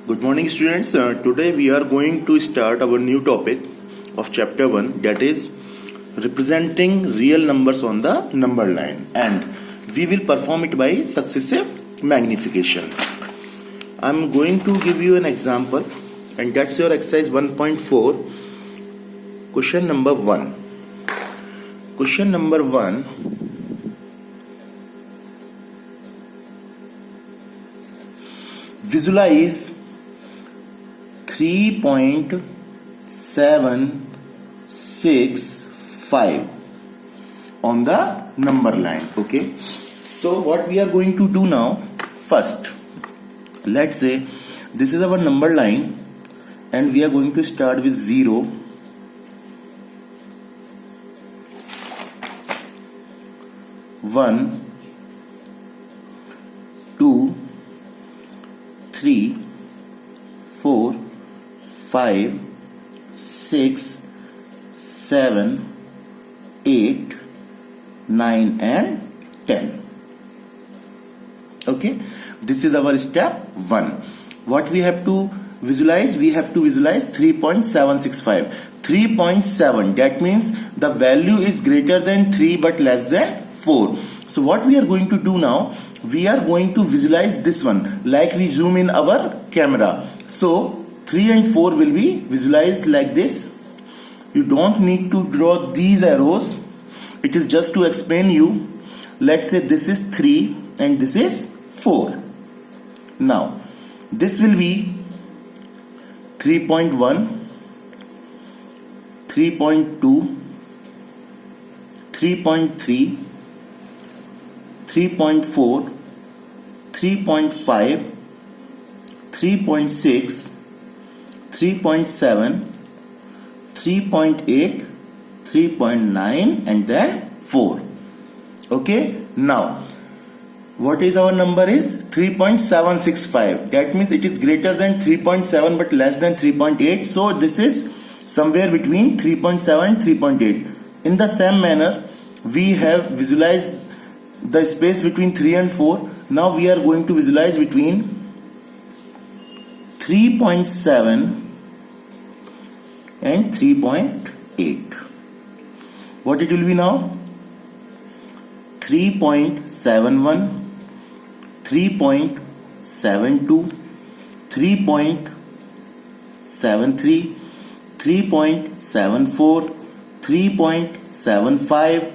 Good morning, students. Today we are going to start our new topic of chapter 1, that is representing real numbers on the number line, and we will perform it by successive magnification. I am going to give you an example, and that's your exercise 1.4, question number 1. Question number 1. Visualize 3.765 on the number line. Okay, so what we are going to do now, first let's say this is our number line and we are going to start with 0, 1, 2, 3, 4, 5, 6, 7, 8, 9 and 10. Okay, this is our step 1. What we have to visualize? We have to visualize 3.765. 3.7, that means the value is greater than 3 but less than 4. So what we are going to do now, we are going to visualize this one like we zoom in our camera. So 3 and 4 will be visualized like this. You don't need to draw these arrows. It is just to explain you. Let's say this is 3 and this is 4. Now this will be 3.1, 3.2, 3.3, 3.4, 3.5, 3.6, 3.7, 3.8, 3.9 and then 4. Okay, now what is our number is 3.765. That means it is greater than 3.7 but less than 3.8. So this is somewhere between 3.7 and 3.8. In the same manner, we have visualized the space between 3 and 4. Now we are going to visualize between 3.7 and 3.8. What it will be now? 3.71, 3.72, 3.73, 3.74, 3.75,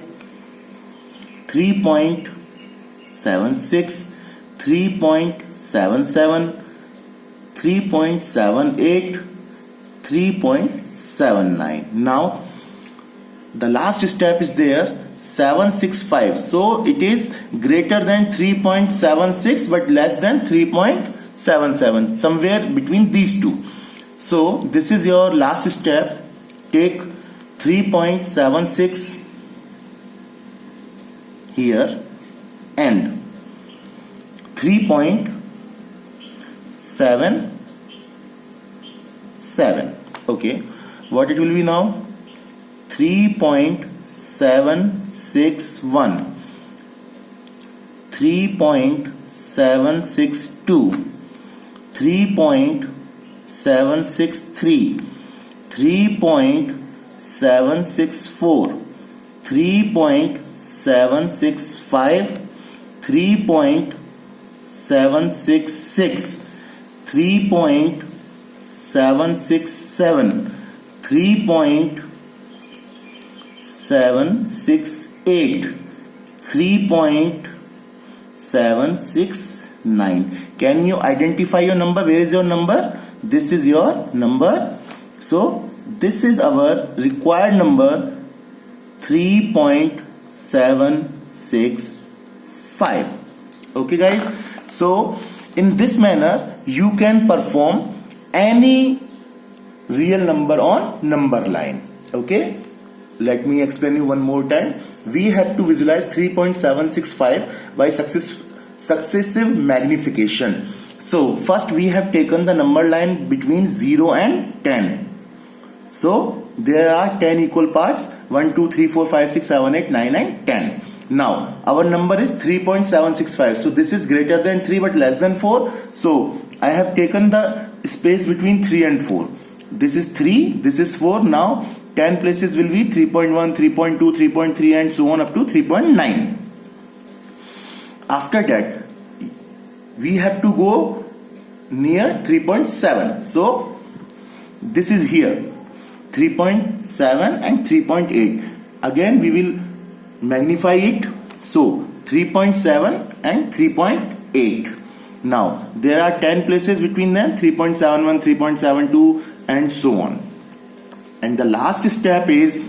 3.76, 3.77, 3.78, 3.79. Now the last step is there, 765. So it is greater than 3.76 but less than 3.77, somewhere between these two. So this is your last step. Take 3.76 here and 3.77. Okay, what it will be now? 3.761, 3.762, 3.763, 3.764, 3.765, 3.766, 3.767, 3.768, 3.769. Can you identify your number? Where is your number? This is your number. So this is our required number, 3.765. Okay guys, so in this manner you can perform any real number on number line. Okay, let me explain you one more time. We have to visualize 3.765 by successive magnification. So first we have taken the number line between 0 and 10. So there are 10 equal parts, 1, 2, 3, 4, 5, 6, 7, 8, 9 and 10. Now our number is 3.765. So this is greater than 3 but less than 4. So I have taken the space between 3 and 4. This is 3, this is 4. Now 10 places will be 3.1, 3.2, 3.3 and so on up to 3.9. After that, we have to go near 3.7. So this is here 3.7 and 3.8. Again we will magnify it. So 3.7 and 3.8. Now there are 10 places between them, 3.71, 3.72 and so on. And the last step is,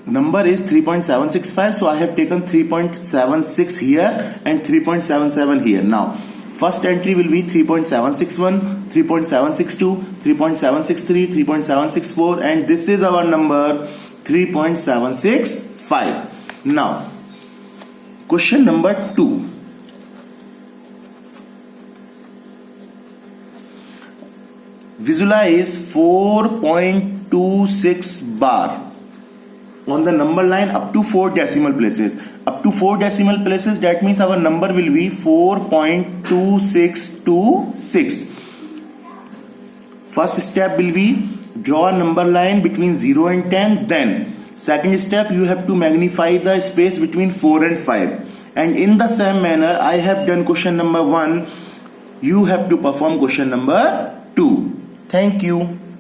number is 3.765. So I have taken 3.76 here and 3.77 here. Now first entry will be 3.761, 3.762, 3.763, 3.764 and this is our number 3.765. Now question number 2. Visualize 4.26 bar on the number line up to 4 decimal places. Up to 4 decimal places, that means our number will be 4.2626. First step will be draw a number line between 0 and 10. Then second step, you have to magnify the space between 4 and 5. And in the same manner, I have done question number 1. You have to perform question number 2. Thank you.